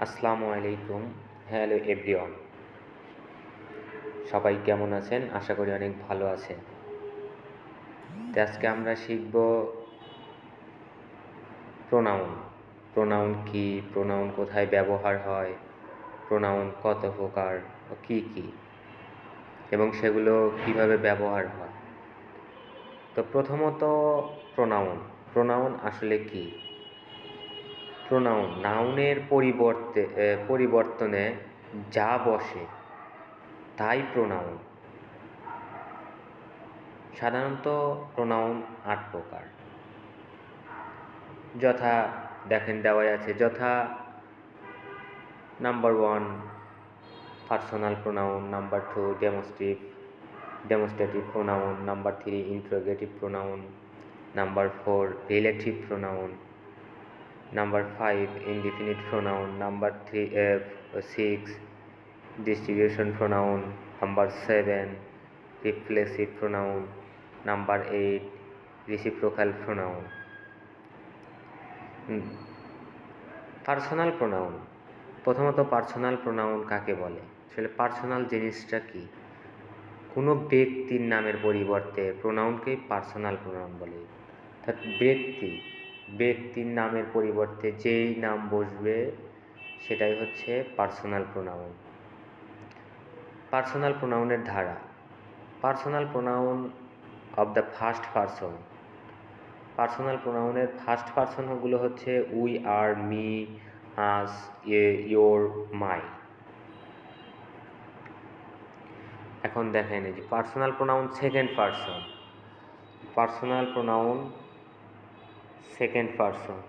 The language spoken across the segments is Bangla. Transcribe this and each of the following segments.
আসসালামু আলাইকুম। হ্যালো এভরিওয়ান, সবাই কেমন আছেন? আশা করি অনেক ভালো আছেন। আজকে আমরা শিখব প্রোনাউন। প্রোনাউন কি, প্রোনাউন কোথায় ব্যবহার হয়, প্রোনাউন কত প্রকার ও কি এবং সেগুলো কিভাবে ব্যবহার হয়। তো প্রথমত প্রোনাউন আসলে কি? প্রোনাউন নাউনের পরিবর্তনে যা বসে তাই প্রোনাউন। সাধারণত প্রোনাউন 8 প্রকার। যথা number 1 personal pronoun, number 2 demonstrative pronoun, number 3 interrogative pronoun, number 4 relative pronoun, number 5 indefinite pronoun, number 6 distribution pronoun, number 7 reflexive pronoun, number 8 reciprocal pronoun. Personal pronoun. প্রথমত পার্সোনাল প্রোনাউন কাকে বলে? আসলে পার্সোনাল জিনিসটা কি? কোনো ব্যক্তির নামের পরিবর্তে প্রোনাউনকে পার্সোনাল প্রোনাউন বলে। অর্থাৎ ব্যক্তির নামের পরিবর্তে যেই নাম বসবে সেটাই হচ্ছে পার্সোনাল প্রোনাউন। পার্সোনাল প্রোনাউনের ধারা। Personal pronoun of the first person. Personal প্রোনাউনের ফার্স্ট পারসনগুলো হচ্ছে we, our, me, us, your, my. এখন দেখেন এই যে personal pronoun second person. Personal pronoun second person.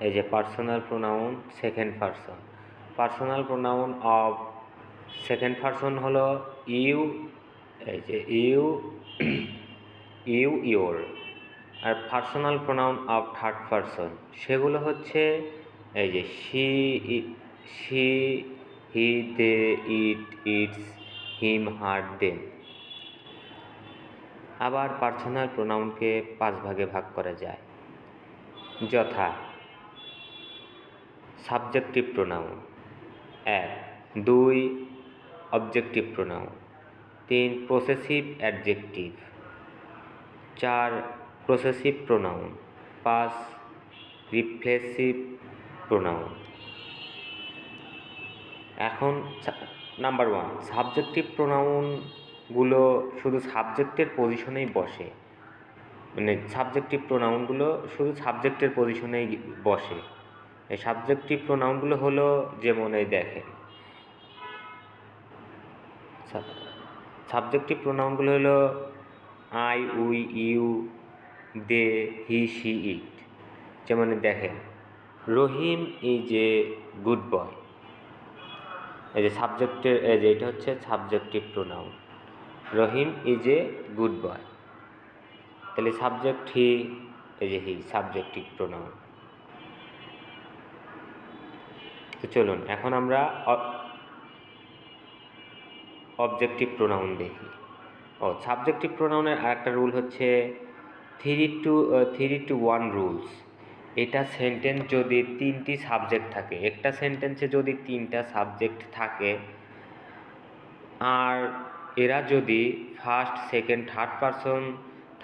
এই যে personal pronoun second person. Personal pronoun of second person হলো ইউ, এই যে ইউ, ইয়োর। আর personal pronoun of third person সেগুলো হচ্ছে এই যে she, he, they, it, its, him, her, them. আবার পার্সোনাল প্রোনাউনকে 5 ভাগে ভাগ করা যায়। যথা subjective pronoun 1, 2 objective pronoun, 3 possessive adjective, 4 possessive pronoun, 5 reflexive pronoun. এখন নাম্বার 1 সাবজেক্টিভ প্রোনাউনগুলো শুধু সাবজেক্টের পজিশনেই বসে। মানে সাবজেক্টিভ প্রোনাউনগুলো শুধু সাবজেক্টের পজিশনেই বসে। এই সাবজেক্টিভ প্রোনাউনগুলো হলো যেমন এই দেখেন, সাবজেক্টিভ প্রোনাউনগুলো হলো I, we, you, they, he, she, it. যেমন দেখেন, রহিম ইজ এ গুড বয়। এই যে সাবজেক্টের এই যে এটা হচ্ছে subjective pronoun. Rahim is a good boy. তাহলে সাবজেক্ট হি, এই যে হি সাবজেক্টিভ প্রোনাউন। তো চলুন এখন আমরা অবজেক্টিভ প্রোনাউন দেখি। সাবজেক্টিভ প্রোনাউনের আরেকটা রুল হচ্ছে 3-1 রুলস। এটা সেন্টেন্স যদি 3টি সাবজেক্ট থাকে, একটা সেন্টেন্সে যদি 3টা সাবজেক্ট থাকে আর এরা যদি ফার্স্ট, সেকেন্ড, থার্ড পারসন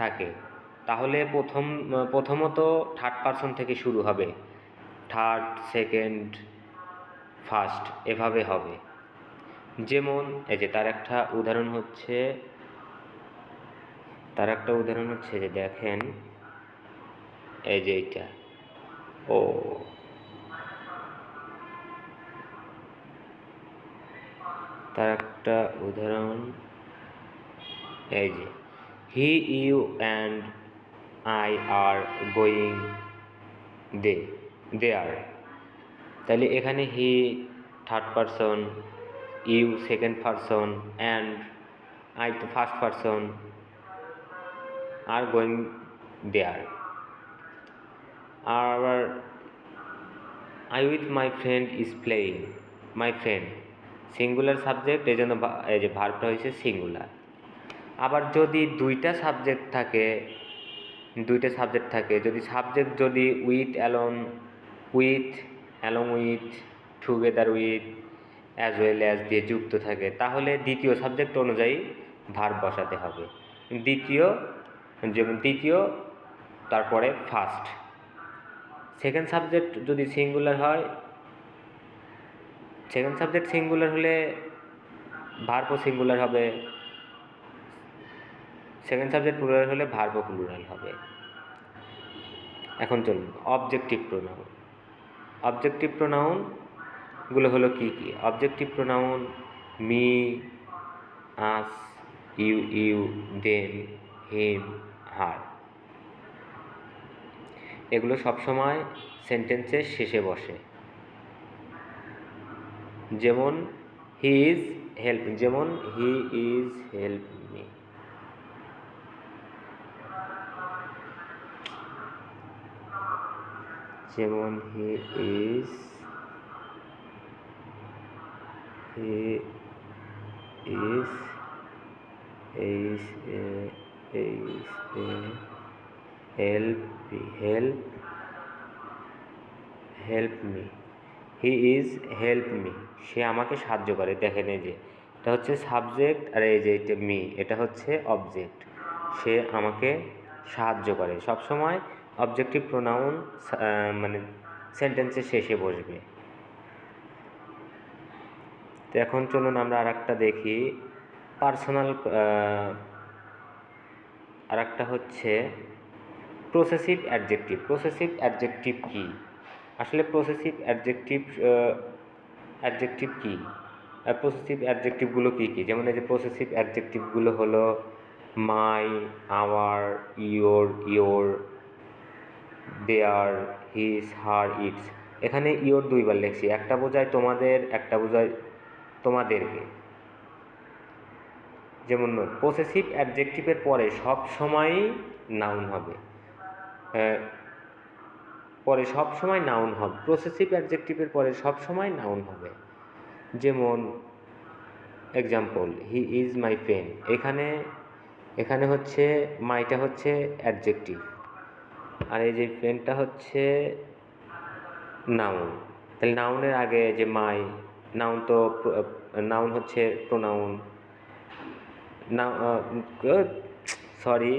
থাকে, তাহলে প্রথমত থার্ড পারসন থেকে শুরু হবে, থার্ড, সেকেন্ড, ফার্স্ট এভাবে হবে। যেমন এই যে তার একটা উদাহরণ হচ্ছে যে দেখেন এই যে এইটা, তার একটা উদাহরণ এই যে he, you and I are going there. তাহলে এখানে he third person, you second person and I তো first person are going there. আবার I with my friend is playing. My friend singular subject, এই জন্য এই যে ভার্বটা হয়েছে সিঙ্গুলার। আবার যদি দুইটা সাবজেক্ট থাকে, যদি সাবজেক্ট যদি with, along with, together with, as well as দিয়ে যুক্ত থাকে, তাহলে দ্বিতীয় সাবজেক্ট অনুযায়ী ভার্ব বসাতে হবে। যেমন দ্বিতীয়, তারপরে ফার্স্ট। সেকেন্ড সাবজেক্ট যদি সিঙ্গুলার হয়, সেকেন্ড সাবজেক্ট সিঙ্গুলার হলে ভার্বও সিঙ্গুলার হবে, সেকেন্ড সাবজেক্ট প্লুরাল হলে ভার্বও প্লুরাল হবে। এখন চলুন অবজেক্টিভ প্রোনাউন। অবজেক্টিভ প্রোনাউনগুলো হলো কি কি? Objective pronoun me, us, you, them, him, her. এগুলো সবসময় সেন্টেন্সের শেষে বসে। যেমন হি ইজ হেল্প মি, যেমন হি ইজ হেল্প মি। যেমন he is help me. He is help me, সে আমাকে সাহায্য করে। দেখেন এই যে এটা হচ্ছে সাবজেক্ট, আর এই যে এটা মি, এটা হচ্ছে অবজেক্ট। সে আমাকে সাহায্য করে। সবসময় অবজেক্টিভ প্রোনাউন মানে সেন্টেন্সের শেষে বসবে। তো এখন চলুন আমরা আরেকটা দেখি, পার্সোনাল। আরেকটা হচ্ছে প্রসেসিভ অ্যাডজেক্টিভ। প্রসেসিভ অ্যাডজেক্টিভ কি? আসলে প্রসেসিভ অ্যাডজেক্টিভ কি? প্রসেসিভ অ্যাডজেক্টিভগুলো কি কি? যেমন এই যে প্রসেসিভ অ্যাডজেক্টিভগুলো হলো my, our, your, their, his, her, its. এখানে ইয়োর দুইবার লিখছি, একটা বোঝায় তোমাদের, একটা বোঝায় তোমাদেরকে। যেমন পসেসিভ অ্যাডজেক্টিভের পরে সব সময়ই নাউন হবে, প্রসেসিভ অ্যাডজেক্টিভের পরে সব সময় নাউন হবে। যেমন example, he is my pen. এখানে হচ্ছে মাইটা হচ্ছে অ্যাডজেক্টিভ, আর এই যে পেনটা হচ্ছে নাউন। তাহলে নাউনের আগে যে মাই, নাউন হচ্ছে প্রোনাউন। সরি,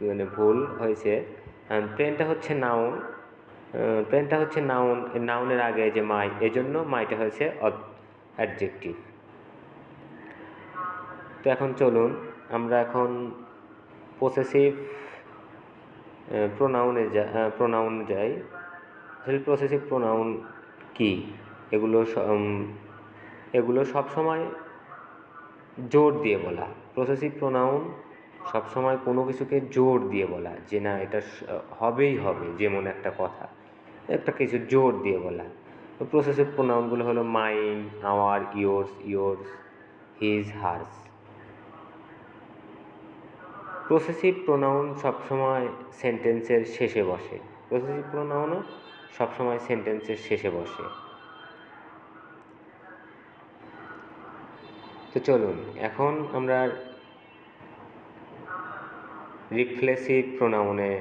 মানে ভুল হয়েছে। পেনটা হচ্ছে নাউন, নাউনের আগে যে মাই, এজন্য মাইটা হয়েছে অ্যাডজেক্টিভ। তো এখন চলুন আমরা এখন পসেসিভ প্রোনাউনে যাই। আসলে পসেসিভ প্রোনাউন কি? এগুলো সবসময় জোর দিয়ে বলা। পসেসিভ প্রোনাউন সবসময় কোনো কিছুকে জোর দিয়ে বলা, যে না এটা হবেই হবে, যেমন একটা কথা, একটা কিছু জোর দিয়ে বলা। তো পসেসিভ প্রোনাউনগুলো হলো mine, our, yours, his, hers. Possessive pronoun সবসময় সেন্টেন্সের শেষে বসে। পসেসিভ প্রোনাউনও সবসময় সেন্টেন্সের শেষে বসে। তো চলুন এখন আমরা রিফ্লেসিভ প্রোনাউনে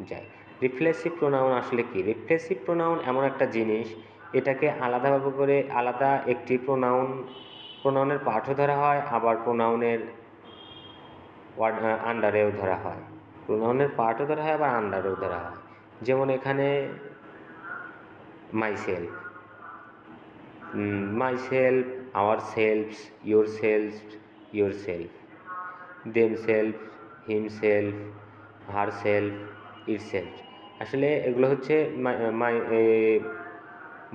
যাই। রিফ্লেসিভ প্রোনাউন আসলে কি? রিফ্লেসিভ প্রোনাউন এমন একটা জিনিস, এটাকে আলাদাভাবে করে আলাদা একটি প্রোনাউনের পার্টও ধরা হয়, আবার প্রোনাউনের আন্ডারেও ধরা হয়। প্রোনাউনের পার্টও ধরা হয়, আবার আন্ডারেও ধরা হয়। যেমন এখানে myself, ourselves, yourself, themself, himself, herself, itself. আসলে এগুলো হচ্ছে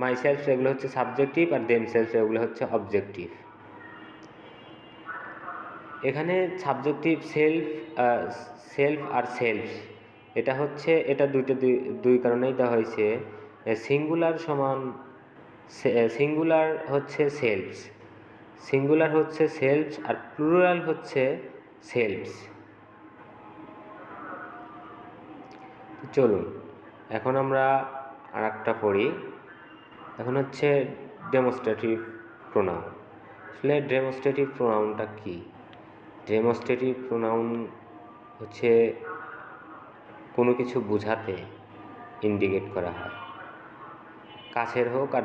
মাইসেলফ, এগুলো হচ্ছে সাবজেক্টিভ, আর দেমসেলফ এগুলো হচ্ছে অবজেক্টিভ। এখানে সাবজেক্টিভ সেলফ আর সেলফ, এটা দুই কারণেই দেওয়া হয়েছে। সিঙ্গুলার হচ্ছে সেলফস, আর প্লুরাল হচ্ছে সেলফস। চলুন এখন আমরা আরেকটা পড়ি। এখন হচ্ছে ডেমনস্ট্রেটিভ প্রোনাউন। আসলে ডেমনস্ট্রেটিভ প্রোনাউনটা কি? ডেমনস্ট্রেটিভ প্রোনাউন হচ্ছে কোনো কিছু বোঝাতে ইন্ডিকেট করা হয়, কাছের হোক আর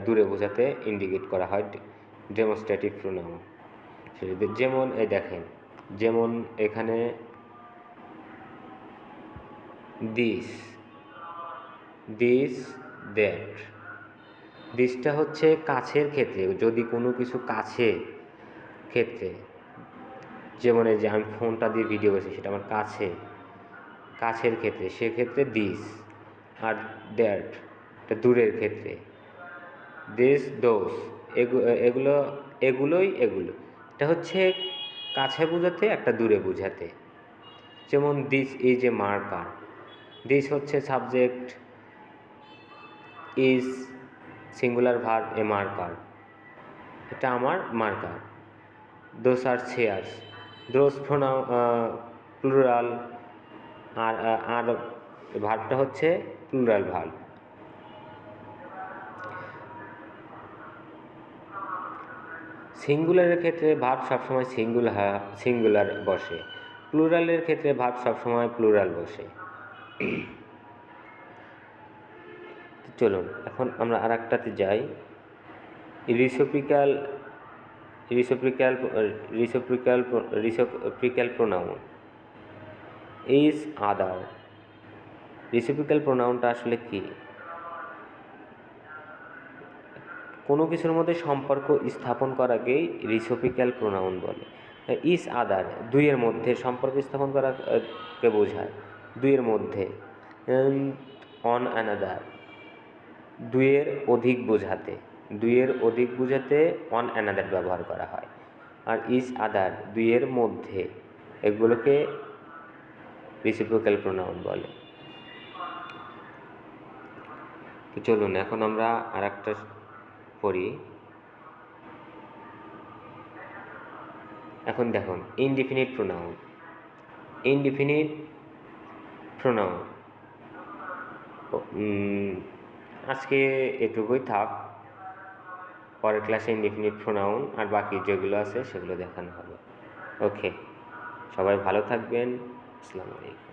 দূরে বোঝাতে ইন্ডিকেট করা হয় ডেমনস্ট্রেটিভ প্রোনাউন। যেমন এই দেখেন, যেমন এখানে দিস, দ্যাট। দিসটা হচ্ছে কাছের ক্ষেত্রে, যদি কোনো কিছু ক্ষেত্রে, যেমন এই যে আমি ফোনটা দিয়ে ভিডিও করছি সেটা আমার কাছের ক্ষেত্রে, সেক্ষেত্রে দিস। আর দ্যাট এটা দূরের ক্ষেত্রে, দিস দোস, এগুলো এটা হচ্ছে কাছে বোঝাতে, একটা দূরে বোঝাতে। যেমন this is a marker, this হচ্ছে subject, is singular verb a marker, এটা আমার marker. Those are chairs, those plural, are ভার্বটা হচ্ছে প্লুরাল ভার্ব। সিঙ্গুলারের ক্ষেত্রে ভার্ব সবসময় সিঙ্গুলার বসে, প্লুরালের ক্ষেত্রে ভার্ব সবসময় প্লুরাল বসে। চলুন এখন আমরা আর একটাতে যাই, রিসোপ্রিক্যাল প্রোনাউন। ইজ আদার, রিসিপিক্যাল প্রোনাউনটা আসলে কি? কোনো কিছুর মধ্যে সম্পর্ক স্থাপন করাকেই রিসিপিক্যাল প্রোনাউন বলে। ইজ আদার দুইয়ের মধ্যে সম্পর্ক স্থাপন করাকে বোঝায়, দুইয়ের মধ্যে। অন অ্যানাদার দুইয়ের অধিক বোঝাতে অন অ্যানাদার ব্যবহার করা হয়। আর ইজ আদার দুইয়ের মধ্যে, এগুলোকে রিসিপিক্যাল প্রোনাউন বলে। তো চলুন এখন আমরা আর একটা পড়ি। এখন দেখুন ইনডিফিনিট প্রোনাউন। আজকে এটুকুই থাক, পরের ক্লাসে ইনডিফিনিট প্রোনাউন আর বাকি যেগুলো আছে সেগুলো দেখানো হবে। ওকে, সবাই ভালো থাকবেন। আসসালামু আলাইকুম।